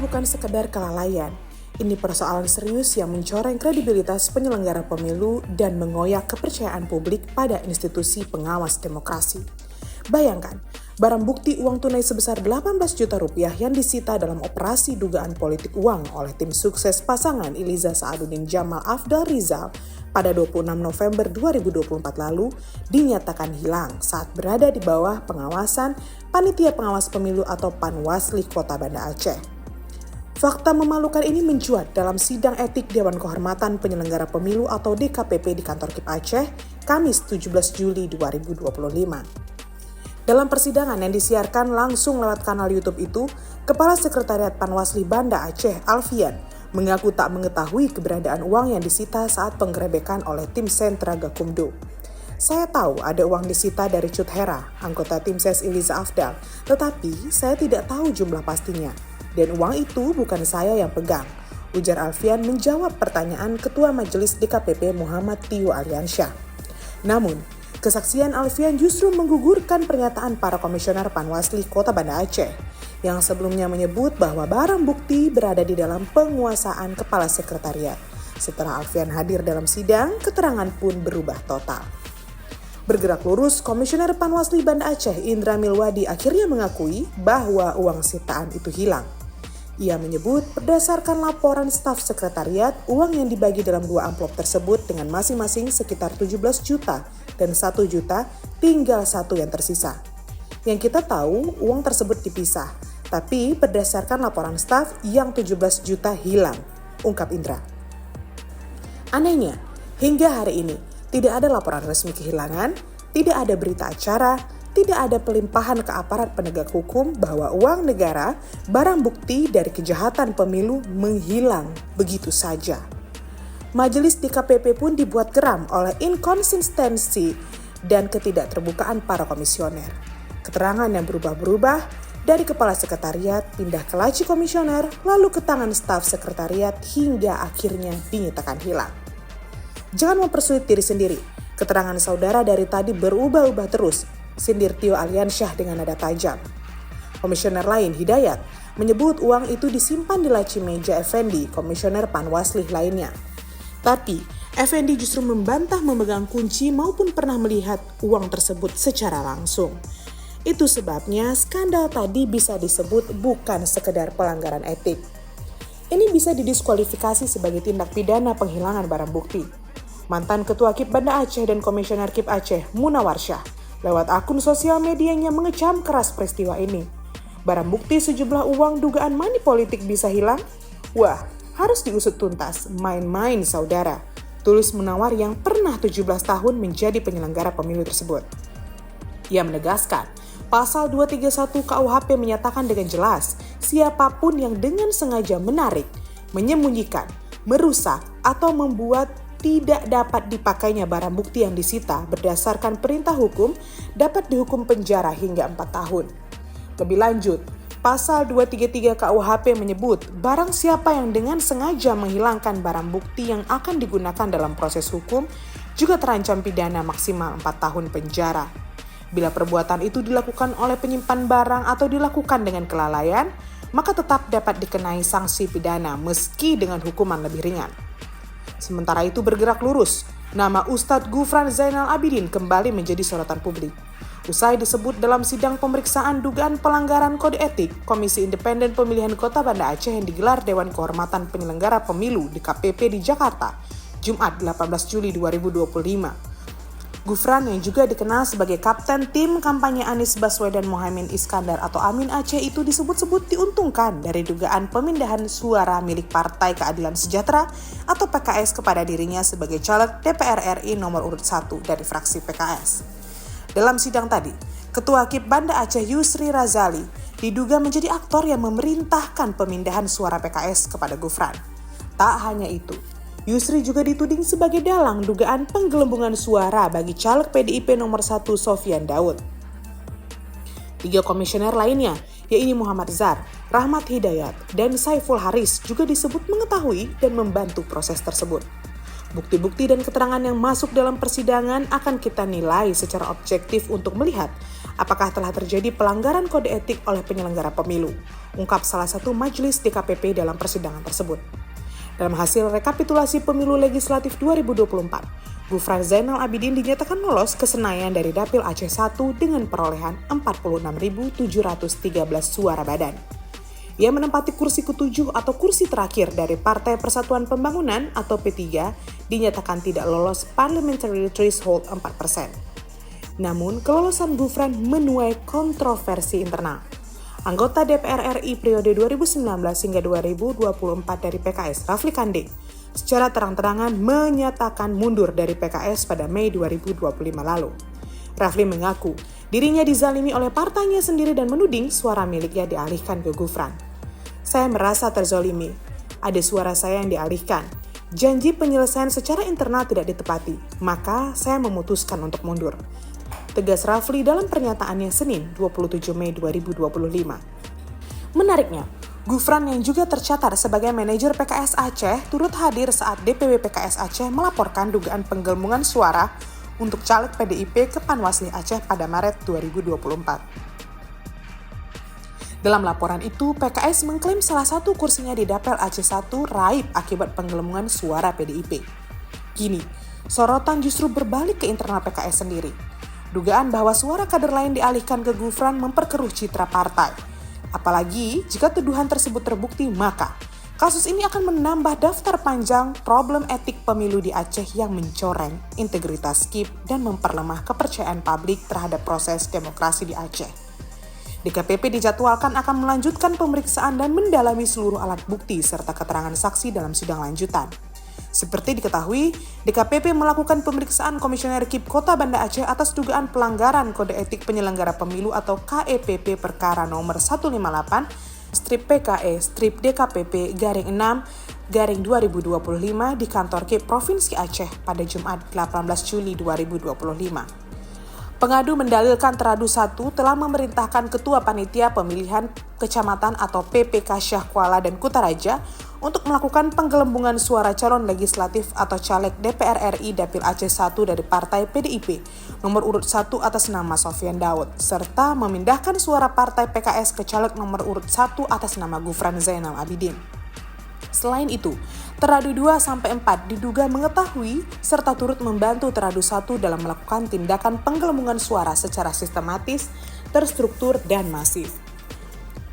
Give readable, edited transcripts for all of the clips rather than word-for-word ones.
bukan sekedar kelalaian. Ini persoalan serius yang mencoreng kredibilitas penyelenggara pemilu dan mengoyak kepercayaan publik pada institusi pengawas demokrasi. Bayangkan, barang bukti uang tunai sebesar 18 juta rupiah yang disita dalam operasi dugaan politik uang oleh tim sukses pasangan Iliza Saaduddin Jamal Afdal Rizal pada 26 November 2024 lalu dinyatakan hilang saat berada di bawah pengawasan Panitia Pengawas Pemilu atau Panwasli Kota Banda Aceh. Fakta memalukan ini mencuat dalam sidang etik Dewan Kehormatan Penyelenggara Pemilu atau DKPP di kantor KIP Aceh, Kamis 17 Juli 2025. Dalam persidangan yang disiarkan langsung lewat kanal YouTube itu, Kepala Sekretariat Panwasli Banda Aceh, Alfian, mengaku tak mengetahui keberadaan uang yang disita saat penggerebekan oleh tim Sentra Gakumdu. Saya tahu ada uang disita dari Cut Hera, anggota tim Ses Iliza Afdal, tetapi saya tidak tahu jumlah pastinya. Dan uang itu bukan saya yang pegang, ujar Alfian menjawab pertanyaan Ketua Majelis DKPP Muhammad Tio Aliansyah. Namun, kesaksian Alfian justru menggugurkan pernyataan para komisioner Panwasli Kota Banda Aceh yang sebelumnya menyebut bahwa barang bukti berada di dalam penguasaan Kepala Sekretariat. Setelah Alfian hadir dalam sidang, keterangan pun berubah total. Bergerak lurus, Komisioner Panwasli Banda Aceh Indra Milwadi akhirnya mengakui bahwa uang sitaan itu hilang. Ia menyebut berdasarkan laporan staf sekretariat, uang yang dibagi dalam 2 amplop tersebut dengan masing-masing sekitar 17 juta dan 1 juta tinggal 1 yang tersisa. Yang kita tahu, uang tersebut dipisah, tapi berdasarkan laporan staf yang 17 juta hilang, ungkap Indra. Anehnya, hingga hari ini, tidak ada laporan resmi kehilangan, tidak ada berita acara, tidak ada pelimpahan ke aparat penegak hukum bahwa uang negara, barang bukti dari kejahatan pemilu menghilang begitu saja. Majelis DKPP pun dibuat geram oleh inkonsistensi dan ketidakterbukaan para komisioner. Keterangan yang berubah-berubah dari kepala sekretariat pindah ke laci komisioner, lalu ke tangan staf sekretariat hingga akhirnya dinyatakan hilang. Jangan mempersulit diri sendiri. Keterangan saudara dari tadi berubah-ubah terus, sindir Tio Aliansyah dengan nada tajam. Komisioner lain, Hidayat, menyebut uang itu disimpan di laci meja Effendi, komisioner Panwasli lainnya. Tapi, Effendi justru membantah memegang kunci maupun pernah melihat uang tersebut secara langsung. Itu sebabnya skandal tadi bisa disebut bukan sekedar pelanggaran etik. Ini bisa didiskualifikasi sebagai tindak pidana penghilangan barang bukti. Mantan Ketua KIP Banda Aceh dan Komisioner KIP Aceh, Munawarsyah, lewat akun sosial medianya mengecam keras peristiwa ini. Barang bukti sejumlah uang dugaan money politik bisa hilang? Wah, harus diusut tuntas, main-main saudara. Tulis Munawar yang pernah 17 tahun menjadi penyelenggara pemilu tersebut. Ia menegaskan, Pasal 231 KUHP menyatakan dengan jelas, siapapun yang dengan sengaja menarik, menyembunyikan, merusak, atau membuat tidak dapat dipakainya barang bukti yang disita berdasarkan perintah hukum dapat dihukum penjara hingga 4 tahun. Lebih lanjut, Pasal 233 KUHP menyebut barang siapa yang dengan sengaja menghilangkan barang bukti yang akan digunakan dalam proses hukum juga terancam pidana maksimal 4 tahun penjara. Bila perbuatan itu dilakukan oleh penyimpan barang atau dilakukan dengan kelalaian, maka tetap dapat dikenai sanksi pidana meski dengan hukuman lebih ringan. Sementara itu bergerak lurus, nama Ustadz Gufran Zainal Abidin kembali menjadi sorotan publik. Usai disebut dalam sidang pemeriksaan dugaan pelanggaran kode etik Komisi Independen Pemilihan Kota Banda Aceh yang digelar Dewan Kehormatan Penyelenggara Pemilu DKPP di Jakarta, Jumat 18 Juli 2025. Gufran yang juga dikenal sebagai kapten tim kampanye Anies Baswedan Mohaimin Iskandar atau Amin Aceh itu disebut-sebut diuntungkan dari dugaan pemindahan suara milik Partai Keadilan Sejahtera atau PKS kepada dirinya sebagai caleg DPR RI nomor urut 1 dari fraksi PKS. Dalam sidang tadi, Ketua KIP Banda Aceh Yusri Razali diduga menjadi aktor yang memerintahkan pemindahan suara PKS kepada Gufran. Tak hanya itu, Yusri juga dituding sebagai dalang dugaan penggelembungan suara bagi caleg PDIP nomor 1 Sofyan Daud. 3 komisioner lainnya, yaitu Muhammad Zar, Rahmat Hidayat, dan Saiful Haris juga disebut mengetahui dan membantu proses tersebut. Bukti-bukti dan keterangan yang masuk dalam persidangan akan kita nilai secara objektif untuk melihat apakah telah terjadi pelanggaran kode etik oleh penyelenggara pemilu, ungkap salah satu majelis DKPP dalam persidangan tersebut. Dalam hasil rekapitulasi pemilu legislatif 2024, Gufran Zainal Abidin dinyatakan lolos ke Senayan dari Dapil Aceh 1 dengan perolehan 46.713 suara badan. Ia menempati kursi ke-7 atau kursi terakhir dari Partai Persatuan Pembangunan atau P3 dinyatakan tidak lolos parliamentary threshold 4%. Namun, kelolosan Gufran menuai kontroversi internal. Anggota DPR RI periode 2019 hingga 2024 dari PKS, Rafli Kanding, secara terang-terangan menyatakan mundur dari PKS pada Mei 2025 lalu. Rafli mengaku dirinya dizalimi oleh partainya sendiri dan menuding suara miliknya dialihkan ke Gufran. Saya merasa terzolimi. Ada suara saya yang dialihkan. Janji penyelesaian secara internal tidak ditepati, maka saya memutuskan untuk mundur. Tegas Rafli dalam pernyataannya Senin 27 Mei 2025. Menariknya, Gufran yang juga tercatat sebagai manajer PKS Aceh turut hadir saat DPW PKS Aceh melaporkan dugaan penggelembungan suara untuk caleg PDIP ke Panwasli Aceh pada Maret 2024. Dalam laporan itu, PKS mengklaim salah satu kursinya di Dapil Aceh 1 raib akibat penggelembungan suara PDIP. Kini, sorotan justru berbalik ke internal PKS sendiri. Dugaan bahwa suara kader lain dialihkan ke Gufran memperkeruh citra partai. Apalagi jika tuduhan tersebut terbukti, maka kasus ini akan menambah daftar panjang problem etik pemilu di Aceh yang mencoreng integritas KIP dan memperlemah kepercayaan publik terhadap proses demokrasi di Aceh. DKPP dijadwalkan akan melanjutkan pemeriksaan dan mendalami seluruh alat bukti serta keterangan saksi dalam sidang lanjutan. Seperti diketahui, DKPP melakukan pemeriksaan Komisioner KIP Kota Banda Aceh atas dugaan pelanggaran Kode Etik Penyelenggara Pemilu atau KEPP perkara nomor 158/PKE/DKPP/6/2025 di kantor KIP Provinsi Aceh pada Jumat 18 Juli 2025. Pengadu mendalilkan teradu 1 telah memerintahkan Ketua Panitia Pemilihan Kecamatan atau PPK Syah Kuala dan Kutaraja untuk melakukan penggelembungan suara calon legislatif atau caleg DPR RI Dapil Aceh 1 dari Partai PDIP nomor urut 1 atas nama Sofyan Daud, serta memindahkan suara Partai PKS ke caleg nomor urut 1 atas nama Gufran Zainal Abidin. Selain itu, teradu 2-4 diduga mengetahui serta turut membantu teradu 1 dalam melakukan tindakan penggelembungan suara secara sistematis, terstruktur, dan masif.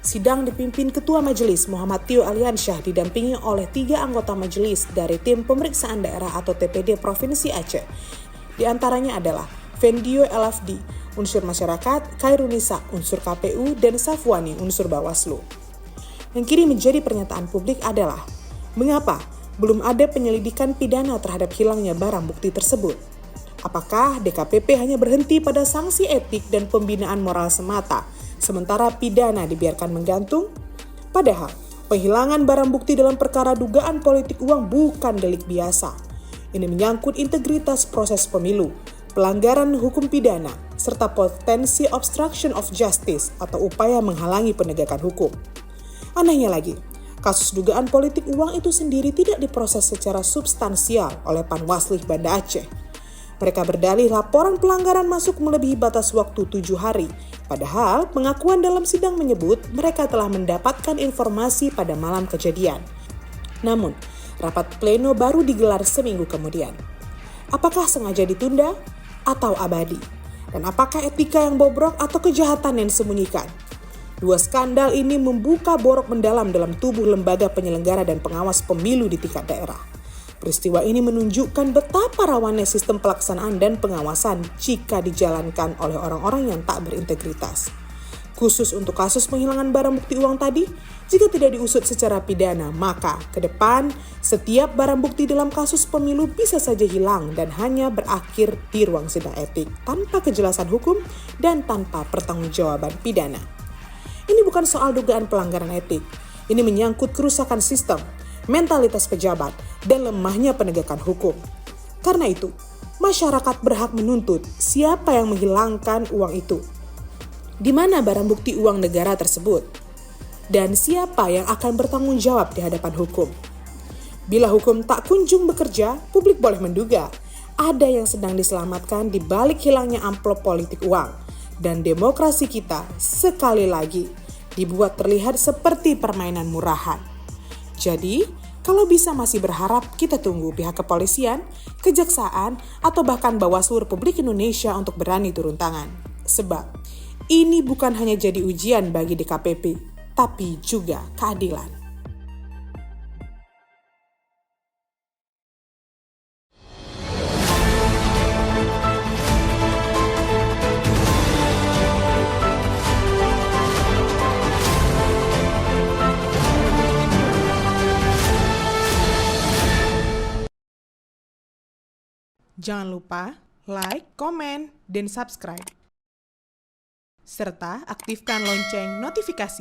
Sidang dipimpin Ketua Majelis Muhammad Tio Aliansyah didampingi oleh 3 anggota majelis dari Tim Pemeriksaan Daerah atau TPD Provinsi Aceh. Di antaranya adalah Fendio Elafdi, unsur masyarakat, Khairunisa, unsur KPU, dan Safwani, unsur Bawaslu. Yang kini menjadi pernyataan publik adalah, mengapa belum ada penyelidikan pidana terhadap hilangnya barang bukti tersebut? Apakah DKPP hanya berhenti pada sanksi etik dan pembinaan moral semata, sementara pidana dibiarkan menggantung? Padahal, penghilangan barang bukti dalam perkara dugaan politik uang bukan delik biasa. Ini menyangkut integritas proses pemilu, pelanggaran hukum pidana, serta potensi obstruction of justice atau upaya menghalangi penegakan hukum. Anehnya lagi, kasus dugaan politik uang itu sendiri tidak diproses secara substansial oleh Panwasli Banda Aceh. Mereka berdalih laporan pelanggaran masuk melebihi batas waktu 7 hari, padahal pengakuan dalam sidang menyebut mereka telah mendapatkan informasi pada malam kejadian. Namun, rapat pleno baru digelar seminggu kemudian. Apakah sengaja ditunda atau abadi? Dan apakah etika yang bobrok atau kejahatan yang disembunyikan? 2 skandal ini membuka borok mendalam dalam tubuh lembaga penyelenggara dan pengawas pemilu di tingkat daerah. Peristiwa ini menunjukkan betapa rawannya sistem pelaksanaan dan pengawasan jika dijalankan oleh orang-orang yang tak berintegritas. Khusus untuk kasus penghilangan barang bukti uang tadi, jika tidak diusut secara pidana, maka ke depan setiap barang bukti dalam kasus pemilu bisa saja hilang dan hanya berakhir di ruang sidang etik tanpa kejelasan hukum dan tanpa pertanggungjawaban pidana. Ini bukan soal dugaan pelanggaran etik. Ini menyangkut kerusakan sistem, mentalitas pejabat, dan lemahnya penegakan hukum. Karena itu, masyarakat berhak menuntut siapa yang menghilangkan uang itu. Di mana barang bukti uang negara tersebut? Dan siapa yang akan bertanggung jawab di hadapan hukum? Bila hukum tak kunjung bekerja, publik boleh menduga ada yang sedang diselamatkan di balik hilangnya amplop politik uang. dan demokrasi kita sekali lagi dibuat terlihat seperti permainan murahan. Jadi, kalau bisa masih berharap kita tunggu pihak kepolisian, kejaksaan, atau bahkan Bawaslu Republik Indonesia untuk berani turun tangan. Sebab, ini bukan hanya jadi ujian bagi DKPP, tapi juga keadilan. Jangan lupa like, komen, dan subscribe. Serta aktifkan lonceng notifikasi